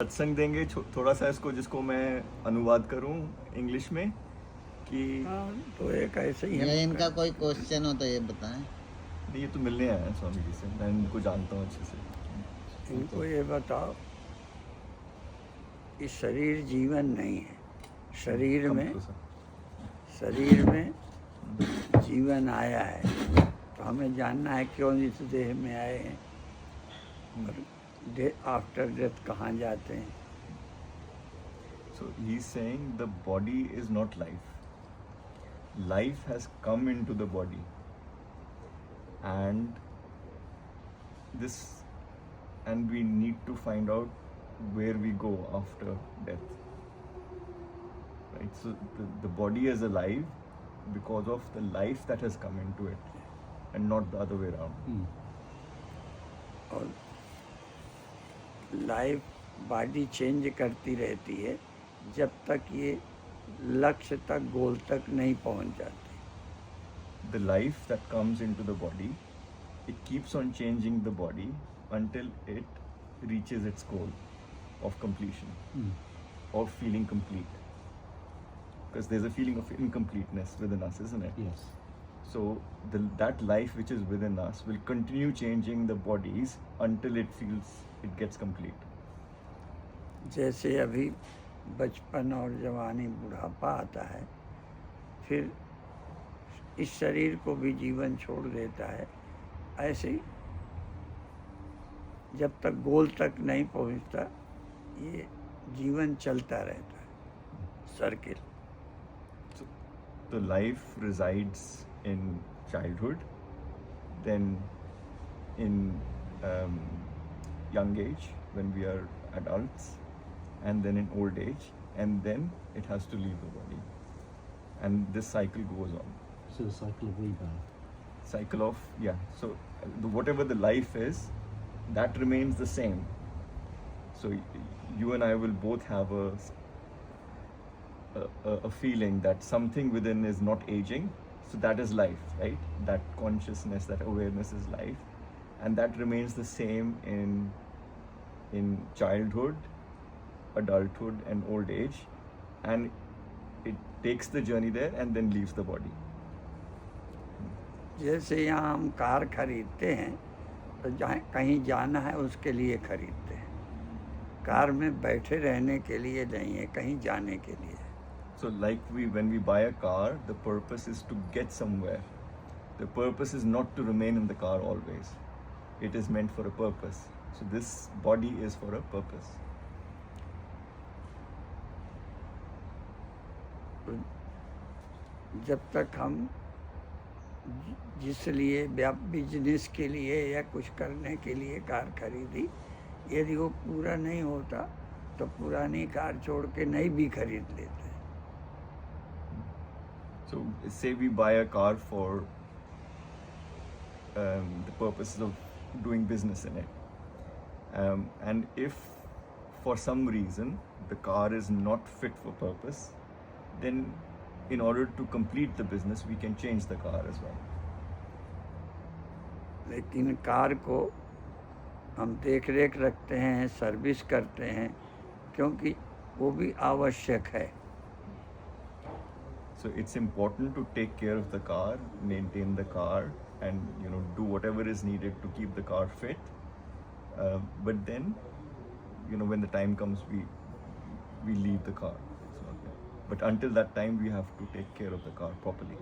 सत्संग देंगे थोड़ा सा इसको, जिसको मैं अनुवाद करूं इंग्लिश में कि हाँ, तो एक ऐसे ही या हम इनका कोई क्वेश्चन हो तो ये बताएं। नहीं, ये तो मिलने आए हैं स्वामी जी से, मैं इनको जानता हूँ अच्छे से। इनको ये बताओ कि शरीर जीवन नहीं है। शरीर में जीवन आया है, तो हमें जानना है क्यों इस देह में आए हैं और आफ्टर डेथ कहाँ जाते हैं। So he's saying the body is not life. Life has come into the body, and we need to find out where we go after death. Right? So the body is alive because of the life that has come into it, and not the other way around. और life body change करती रहती है जब तक ये लक्ष्य तक, गोल तक नहीं पहुंच जाती। The life that comes into the body, it keeps on changing the body until it reaches its goal of completion or feeling complete. Because there's a feeling of incompleteness within us, isn't it? Yes. So that life which is within us will continue changing the bodies until it feels it gets complete. जैसे अभी बचपन और जवानी, बुढ़ापा आता है, फिर इस शरीर को भी जीवन छोड़ देता है। ऐसे ही जब तक गोल तक नहीं पहुंचता, ये जीवन चलता रहता है, circle. So the life resides in childhood, then in young age when we are adults, and then in old age, and then it has to leave the body, and this cycle goes on. So the cycle of rebirth. Cycle of, yeah, so whatever the life is, that remains the same. So you and I will both have a feeling that something within is not aging, so that is life, right? That consciousness, that awareness is life, and that remains the same in childhood, adulthood, and old age, and it takes the journey there and then leaves the body. जैसे यहाँ हम car खरीदते हैं तो कहीं जाना है उसके लिए खरीदते हैं, कार में बैठे रहने के लिए नहीं है, कहीं जाने के लिए। So like when we buy a car, the purpose is to get somewhere. The purpose is not to remain in the car always. It is meant for a purpose. So this body is for a purpose. जब तक हम जिस लिए business के लिए या कुछ करने के लिए कार खरीदी, यदि वो पूरा नहीं होता तो पुरानी कार छोड़ के नई भी खरीद लेते हैं। So say we buy a car for the purpose of doing business in it, and if for some reason the car is not fit for purpose, then in order to complete the business we can change the car as well. लेकिन car को हम देख रेख रखते हैं, service करते हैं, क्योंकि वो भी आवश्यक है। So it's important to take care of the car, maintain the car, and do whatever is needed to keep the car fit. But then, when the time comes, we leave the car. So, but until that time, we have to take care of the car properly.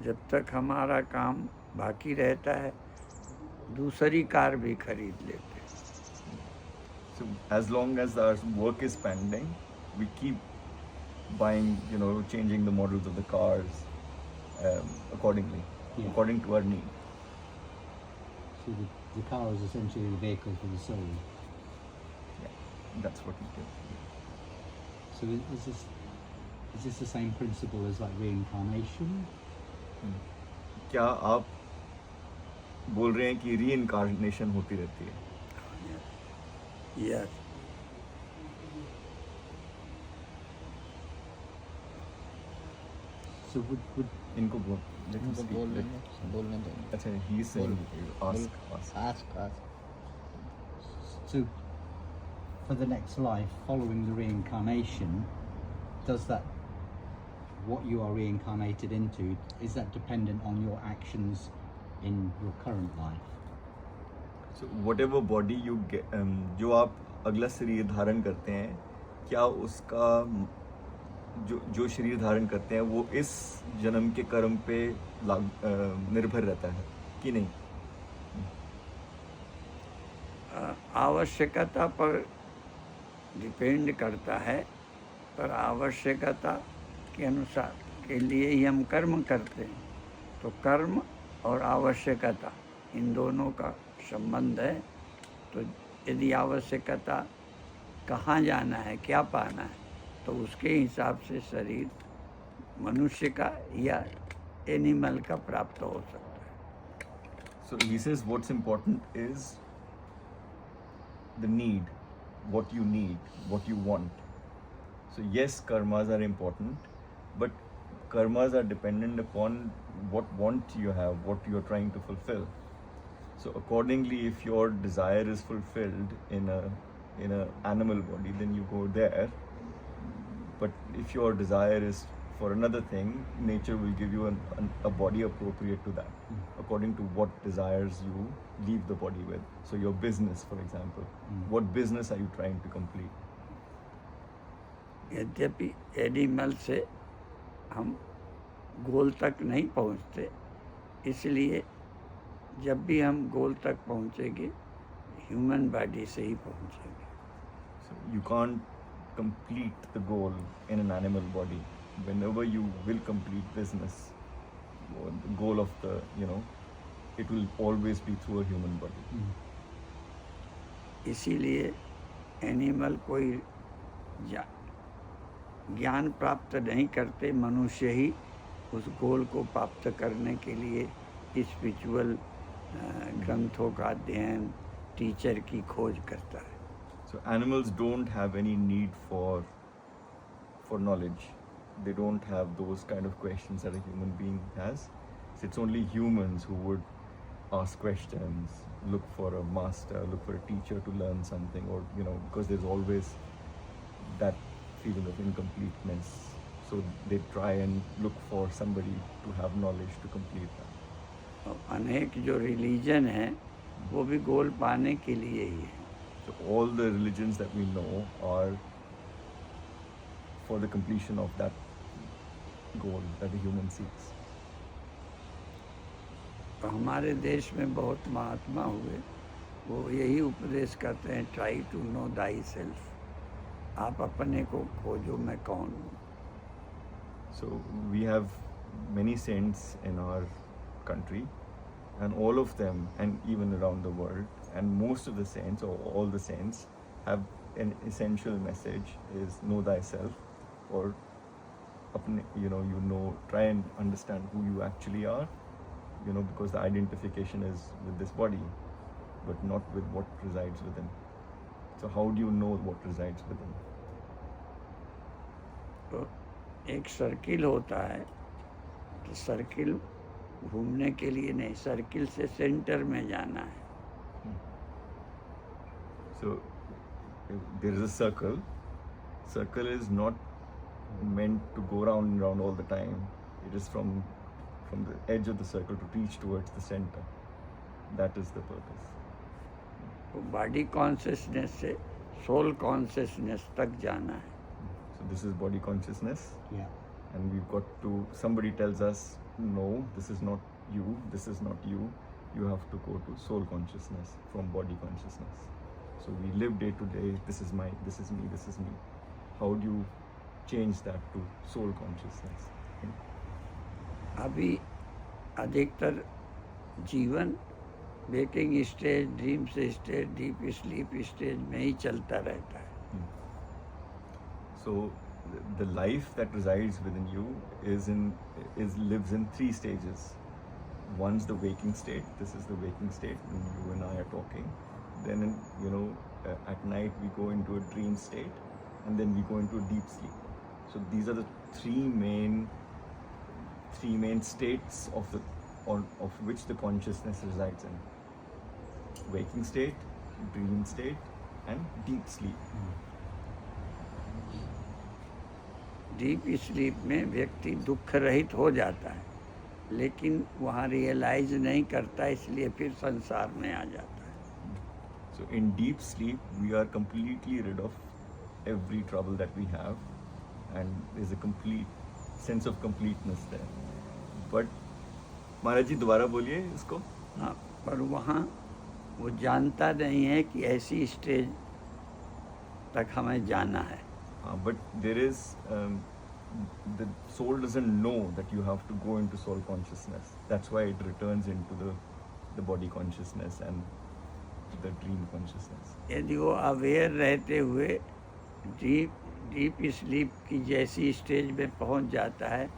जब तक हमारा काम बाकी रहता है, दूसरी car भी खरीद लेते हैं। So as long as our work is pending, we keep buying, changing the models of the cars accordingly, according to our need. So the car is essentially the vehicle for the soul. Yeah, that's what we do. So is this the same principle as like reincarnation? क्या आप बोल रहे हैं कि reincarnation होती रहती है? Yes. So would इनको बोलने दो। अच्छा, he is saying ask. Ask. so for the next life, following the reincarnation, does that, what you are reincarnated into, is that dependent on your actions in your current life? So whatever body you get, जो आप अगला शरीर धारण करते हैं, क्या उसका जो शरीर धारण करते हैं वो इस जन्म के कर्म पे निर्भर रहता है कि नहीं? आवश्यकता पर डिपेंड करता है, पर आवश्यकता के अनुसार के लिए ही हम कर्म करते हैं। तो कर्म और आवश्यकता इन दोनों का संबंध है। तो यदि आवश्यकता कहाँ जाना है, क्या पाना है, तो उसके हिसाब से शरीर मनुष्य का या एनिमल का प्राप्त हो सकता है। So he says what's important is the need, what you need, what you want. So yes, karmas are important, but karmas are dependent upon what want you have, what you are trying to fulfill. So accordingly, if your desire is fulfilled in a animal body, then you go there. But if your desire is for another thing, nature will give you a body appropriate to that, according to what desires you leave the body with. So your business, for example, what business are you trying to complete? यद्यपि animal से हम गोल तक नहीं पहुंचते, इसलिए जब भी हम गोल तक पहुंचेंगे ह्यूमन बॉडी से ही पहुंचेंगे। So you can't complete the goal in an animal body. Whenever you will complete business, or the goal of the, it will always be through a human body. इसीलिए एनिमल कोई ज्ञान प्राप्त नहीं करते, मनुष्य ही उस गोल को प्राप्त करने के लिए स्पिरिचुअल ग्रंथों का अध्ययन, टीचर की खोज करता है। So animals don't have any need for knowledge. They don't have those kind of questions that a human being has. So it's only humans who would ask questions, look for a master, look for a teacher to learn something, or because there's always that feeling of incompleteness. So they try and look for somebody to have knowledge to complete that. और अनेक जो religion है वो भी गोल पाने के लिए ही है। So all the religions that we know are for the completion of that goal that the human seeks. तो हमारे देश में बहुत महात्मा हुए, वो यही उपदेश करते हैं, try to know thyself. आप अपने को खोजो, मैं कौन हूँ। So we have many saints in our country, and all of them, and even around the world, and most of the saints, or all the saints, have an essential message: is know thyself, or try and understand who you actually are, because the identification is with this body, but not with what resides within. So how do you know what resides within? तो एक circle होता है, तो circle घूमने के लिए नहीं, circle से सेंटर में जाना है। So there is a circle. Circle is not meant to go round and round all the time. It is from the edge of the circle to reach towards the center. That is the purpose. तो body consciousness से soul consciousness तक जाना है। So this is body consciousness, Yeah. and we've got to, somebody tells us, no, this is not you, this is not you. You have to go to soul consciousness from body consciousness. So we live day to day, this is me, this is me. How do you change that to soul consciousness? अभी अधिकतर जीवन waking stage, dream stage, deep sleep stage में ही चलता रहता है। So the life that resides within you lives in 3 stages. One's the waking state. This is the waking state when you and I are talking. Then at night we go into a dream state, and then we go into a deep sleep. So these are the three main states of which the consciousness resides in: waking state, dream state, and deep sleep. Deep sleep में व्यक्ति दुख रहित हो जाता है, लेकिन वहाँ realise नहीं करता, इसलिए फिर संसार में आ जाता है. So in deep sleep, we are completely rid of every trouble that we have, and there's a complete sense of completeness there. But महाराज जी दोबारा बोलिए इसको. हाँ, पर वहाँ वो जानता नहीं है कि ऐसी स्टेज तक हमें जाना है. But there is the soul doesn't know that you have to go into soul consciousness. That's why it returns into the body consciousness and the dream consciousness. यदि वो अवेयर रहते हुए डीप स्लीप की जैसी स्टेज में पहुंच जाता है,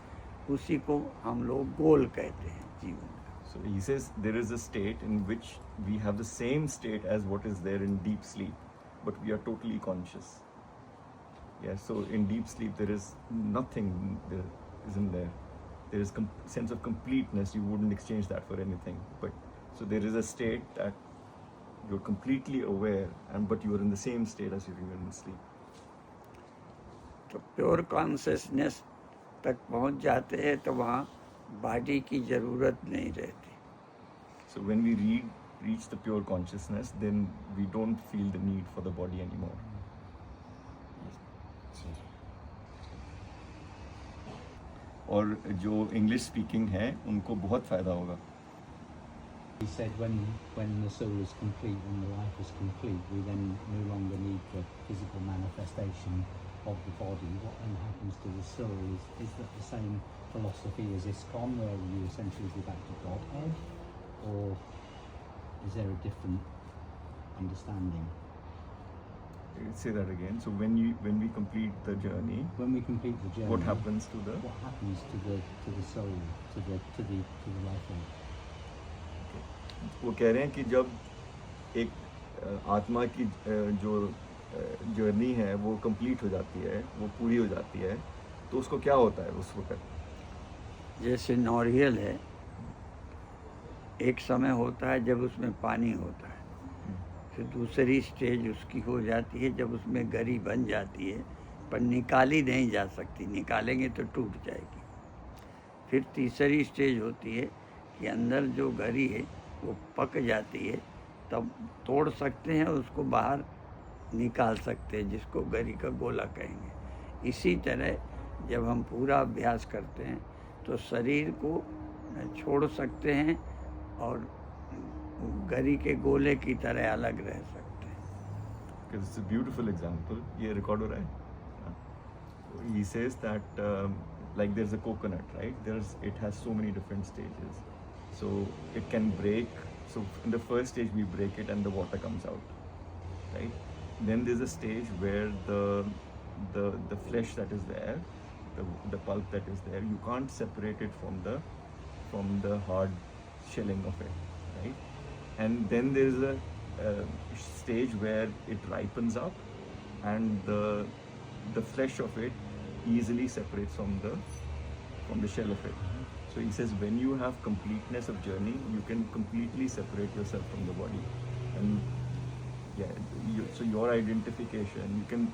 उसी को हम लोग गोल कहते हैं जीवन का. So he says there is a state in which we have the same state as what is there in deep sleep, but we are totally conscious. Yeah, so in deep sleep there is nothing, there isn't there. There is sense of completeness. You wouldn't exchange that for anything. But so there is a state that you're completely aware, but you are in the same state as if you were in sleep. तो pure consciousness तक पहुंच जाते हैं तो वहाँ body की ज़रूरत नहीं रहती. So when we reach the pure consciousness, then we don't feel the need for the body anymore. और जो इंग्लिश स्पीकिंग है उनको बहुत फ़ायदा होगा. He said when the soul is complete, when the life is complete, we then no longer need the physical manifestation of the body. What then happens to the soul? Is that the same philosophy as ISKCON, where you essentially go back to Godhead, or is there a different understanding? Say that again. So when we complete the journey, When we complete the journey, what happens to the? What happens to the soul, to the life form? वो कह रहे हैं कि जब एक आत्मा की जो जर्नी है वो कंप्लीट हो जाती है, वो पूरी हो जाती है, तो उसको क्या होता है उस वक्त? जैसे नॉरियल है, एक समय होता है जब उसमें पानी होता है, फिर दूसरी स्टेज उसकी हो जाती है जब उसमें गरी बन जाती है, पर निकाली नहीं जा सकती, निकालेंगे तो टूट जाएगी. फिर तीसरी स्टेज होती है कि अंदर जो गरी है वो पक जाती है, तब तोड़ सकते हैं, उसको बाहर निकाल सकते हैं, जिसको गरी का गोला कहेंगे. इसी तरह जब हम पूरा अभ्यास करते हैं तो शरीर को छोड़ सकते हैं और गरी के गोले की तरह अलग रह सकते हैं. Because it's a beautiful example. ये रिकॉर्ड हो रहा है. He says that like there's a coconut, right? It has so many different stages. So it can break. So in the first stage we break it and the water comes out, right? Then there's a stage where the flesh that is there, the pulp that is there, you can't separate it from the hard shelling of it, right? And then there's a stage where it ripens up and the flesh of it easily separates from the shell of it. So he says when you have completeness of journey, you can completely separate yourself from the body. And so your identification, you can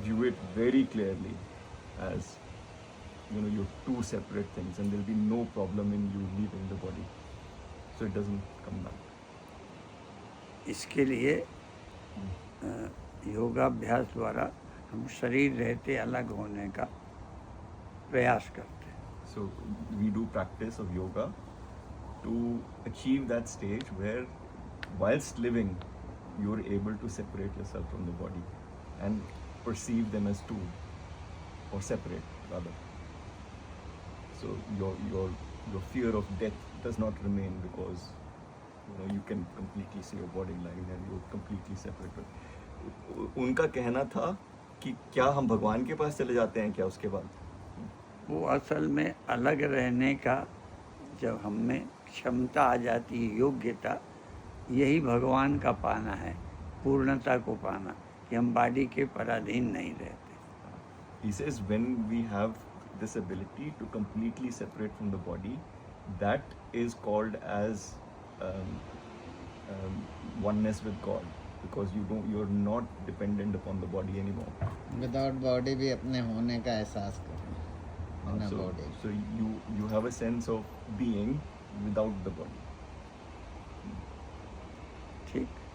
view it very clearly as, you're two separate things, and there'll be no problem in you leaving the body. So it doesn't come back. इसके लिए योगाभ्यास द्वारा हम शरीर रहते अलग होने का प्रयास करते हैं. So we do practice of yoga to achieve that stage where whilst living you're able to separate yourself from the body and perceive them as two, or separate rather. So your fear of death does not remain, because you can completely see your body lying there, you're completely separate. उनका कहना था कि क्या हम भगवान के पास चले जाते हैं क्या उसके बाद? वो असल में अलग रहने का जब हम में क्षमता आ जाती है, योग्यता, यही भगवान का पाना है, पूर्णता को पाना, कि हम बॉडी के पराधीन नहीं रहते. He says when we have this ability to completely separate from the body, that is called as oneness with God. because you're not dependent upon the body anymore. Without body भी अपने होने का एहसास करना बिना so body so you have a sense of being without the body. ठीक